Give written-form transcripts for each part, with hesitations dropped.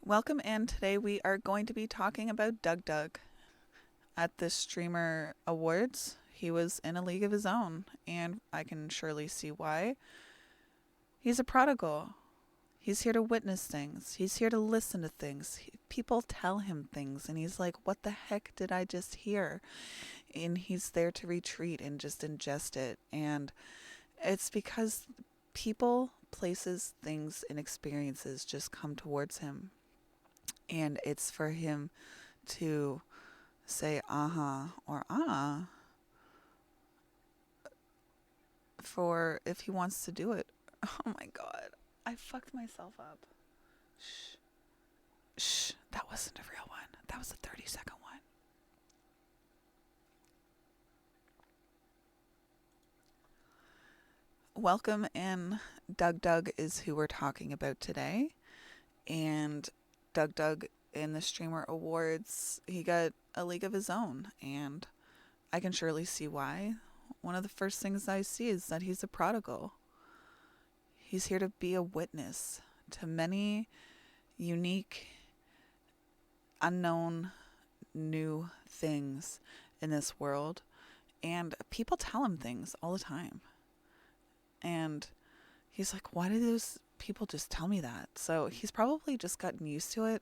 Welcome, and today we are going to be talking about DougDoug. At the Streamer Awards, he was in a league of his own, and I can surely see why. He's a prodigal. He's here to witness things. He's here to listen to things. People tell him things, and he's like, what the heck did I just hear? And he's there to retreat and just ingest it. And it's because people, places, things, and experiences just come towards him. And it's for him to say uh-huh or for if he wants to do it. Oh my god. I fucked myself up. Shh. Shh. That wasn't a real one. That was a 30-second one. Welcome, and DougDoug is who we're talking about today. And DougDoug in the Streamer Awards, he got a league of his own, and I can surely see why. One of the first things I see is that he's a prodigal. He's here to be a witness to many unique, unknown, new things in this world. And people tell him things all the time. And he's like, why do those people just tell me that? So he's probably just gotten used to it.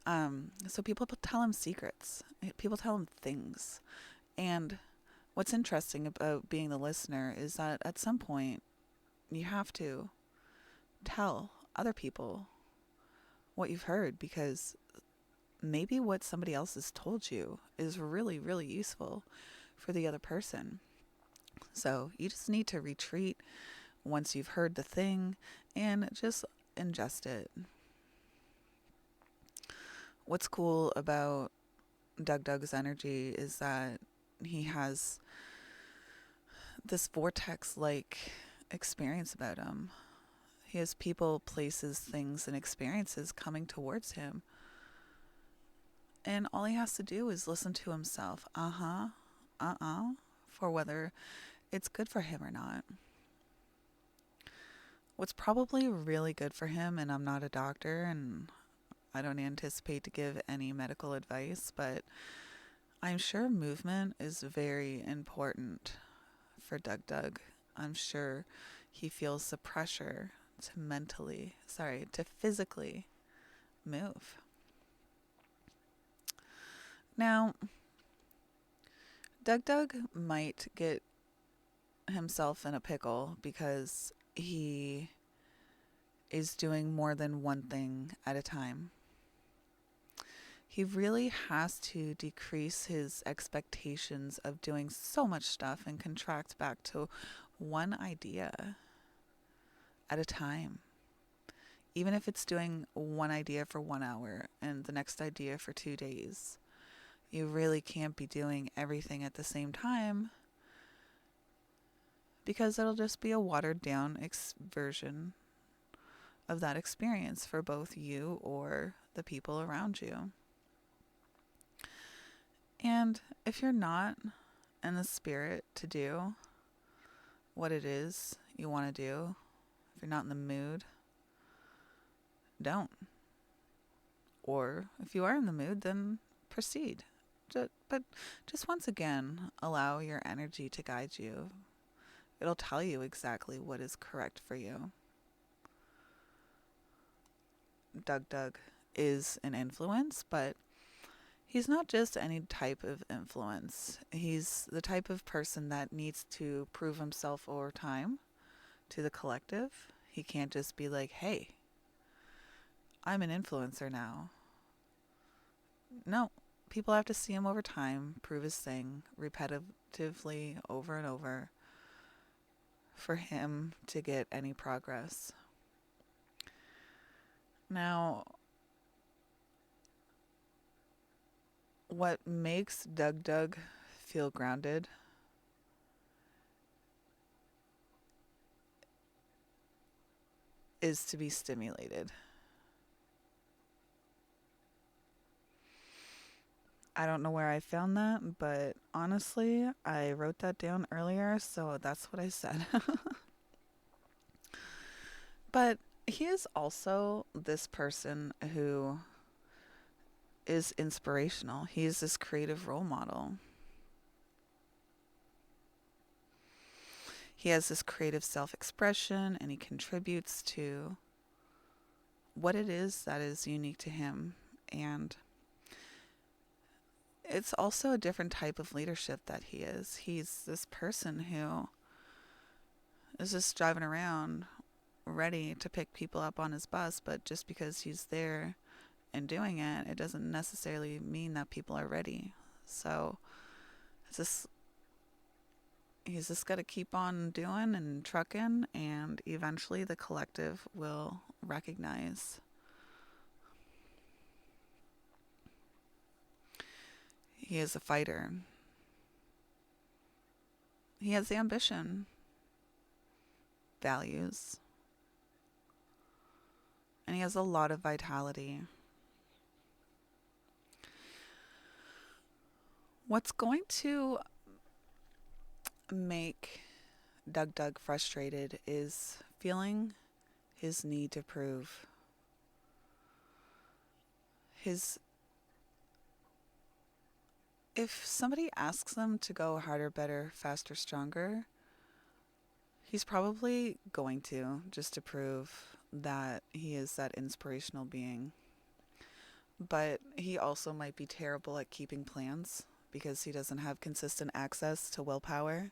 So people tell him secrets. People tell him things. And what's interesting about being the listener is that at some point you have to tell other people what you've heard, because maybe what somebody else has told you is really, really useful for the other person. So you just need to retreat once you've heard the thing and just ingest it. What's cool about DougDoug's energy is that he has this vortex-like experience about him. He has people, places, things, and experiences coming towards him. And all he has to do is listen to himself. For whether it's good for him or not. What's probably really good for him, and I'm not a doctor, and I don't anticipate to give any medical advice, but I'm sure movement is very important for DougDoug. I'm sure he feels the pressure to physically move. Now, DougDoug might get himself in a pickle because he is doing more than one thing at a time. He really has to decrease his expectations of doing so much stuff and contract back to one idea at a time. Even if it's doing one idea for 1 hour and the next idea for 2 days, you really can't be doing everything at the same time, because it'll just be a watered down version of that experience for both you or the people around you. And if you're not in the spirit to do what it is you want to do, if you're not in the mood, don't. Or if you are in the mood, then proceed. But just once again, allow your energy to guide you. It'll tell you exactly what is correct for you. DougDoug is an influence, but he's not just any type of influence. He's the type of person that needs to prove himself over time to the collective. He can't just be like, hey, I'm an influencer now. No, people have to see him over time, prove his thing repetitively over and over for him to get any progress. Now, what makes DougDoug feel grounded is to be stimulated. I don't know where I found that, but honestly, I wrote that down earlier, so that's what I said. But He is also this person who is inspirational. He is this creative role model. He has this creative self-expression and he contributes to what it is that is unique to him. And it's also a different type of leadership that he is. He's this person who is just driving around ready to pick people up on his bus, but just because he's there and doing it, it doesn't necessarily mean that people are ready. So it's just he's just got to keep on doing and trucking, and eventually the collective will recognize. He is a fighter. He has ambition, values, and he has a lot of vitality. What's going to make DougDoug frustrated is feeling his need to prove. If somebody asks him to go harder, better, faster, stronger, he's probably going to, just to prove that he is that inspirational being. But he also might be terrible at keeping plans because he doesn't have consistent access to willpower.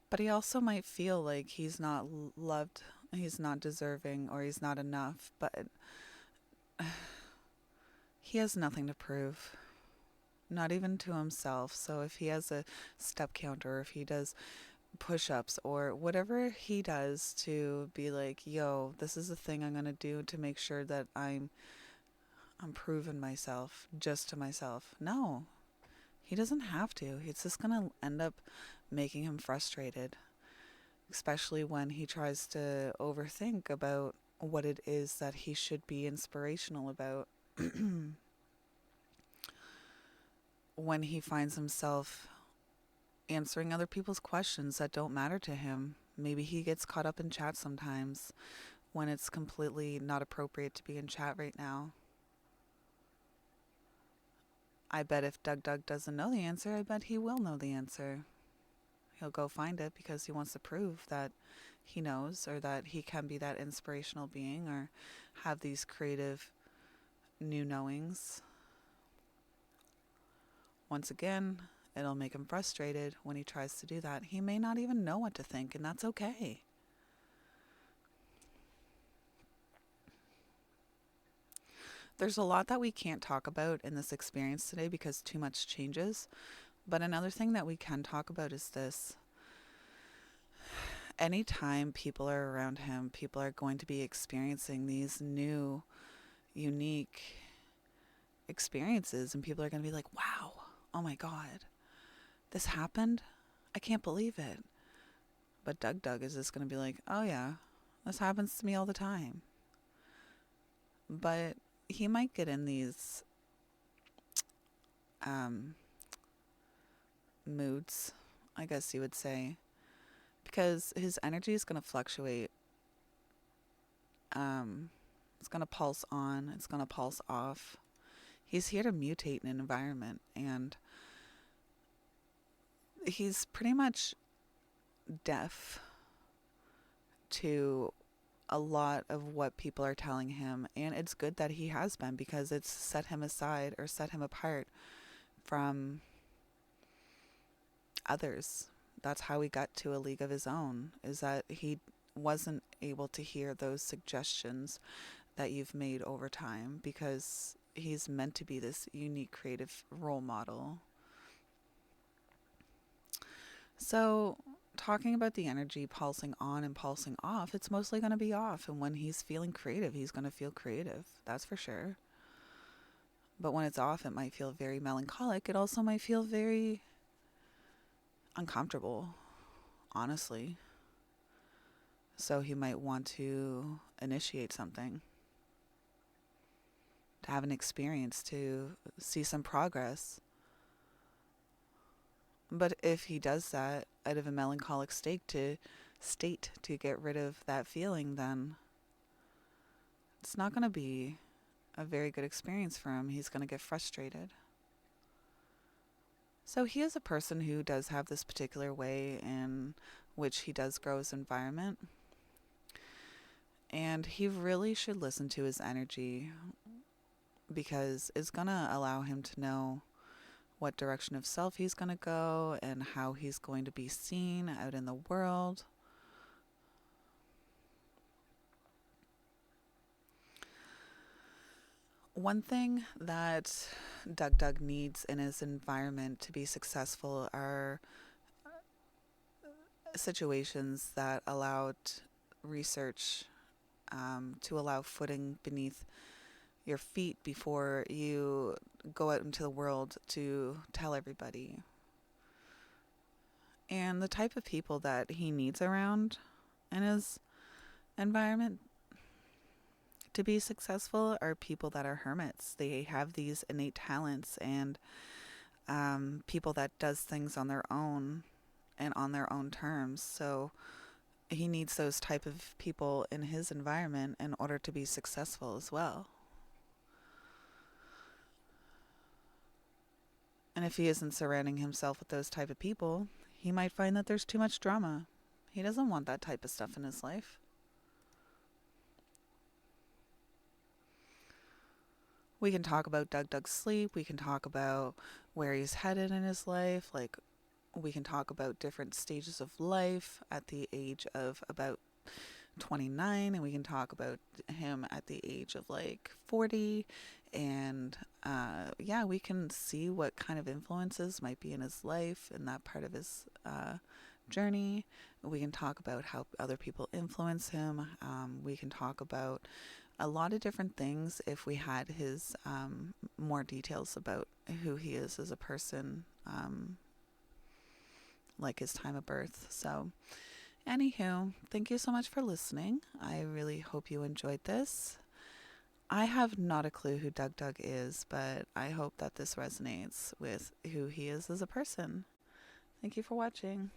But he also might feel like he's not loved, he's not deserving, or he's not enough. But he has nothing to prove, not even to himself. So if he has a step counter, or if he does push-ups, or whatever he does to be like, yo, this is the thing I'm going to do to make sure that I'm proving myself just to myself. No, he doesn't have to. It's just going to end up making him frustrated, especially when he tries to overthink about what it is that he should be inspirational about. When he finds himself answering other people's questions that don't matter to him. Maybe he gets caught up in chat sometimes when it's completely not appropriate to be in chat right now. I bet if DougDoug doesn't know the answer, I bet he will know the answer. He'll go find it because he wants to prove that he knows, or that he can be that inspirational being, or have these creative new knowings. Once again, it'll make him frustrated when he tries to do that. He may not even know what to think, and that's okay. There's a lot that we can't talk about in this experience today because too much changes. But another thing that we can talk about is this. Anytime people are around him, people are going to be experiencing these new, unique experiences, and people are going to be like, wow, oh my God, this happened? I can't believe it. But DougDoug is just going to be like, oh yeah, this happens to me all the time. But he might get in these moods, I guess you would say, because his energy is going to fluctuate. It's going to pulse on, it's going to pulse off. He's here to mutate in an environment, and he's pretty much deaf to a lot of what people are telling him, and it's good that he has been, because it's set him aside, or set him apart from others. That's how he got to a league of his own, is that he wasn't able to hear those suggestions that you've made over time, because he's meant to be this unique creative role model. So talking about the energy pulsing on and pulsing off, it's mostly going to be off. And when he's feeling creative, he's going to feel creative. That's for sure. But when it's off, it might feel very melancholic. It also might feel very uncomfortable, honestly. So he might want to initiate something, to have an experience, to see some progress. But if he does that out of a melancholic state to get rid of that feeling, then it's not going to be a very good experience for him. He's going to get frustrated. So he is a person who does have this particular way in which he does grow his environment. And he really should listen to his energy, because it's going to allow him to know what direction of self he's going to go and how he's going to be seen out in the world. One thing that DougDoug needs in his environment to be successful are situations that allowed research, to allow footing beneath your feet before you go out into the world to tell everybody. And the type of people that he needs around in his environment to be successful are people that are hermits. They have these innate talents, and people that does things on their own and on their own terms. So he needs those type of people in his environment in order to be successful as well. And if he isn't surrounding himself with those type of people, he might find that there's too much drama. He doesn't want that type of stuff in his life. We can talk about DougDoug's sleep. We can talk about where he's headed in his life. Like, we can talk about different stages of life at the age of about 29, and we can talk about him at the age of like 40. And yeah, we can see what kind of influences might be in his life and that part of his journey. We can talk about how other people influence him. We can talk about a lot of different things if we had his more details about who he is as a person, like his time of birth. So anywho, thank you so much for listening. I really hope you enjoyed this. I have not a clue who DougDoug is, but I hope that this resonates with who he is as a person. Thank you for watching.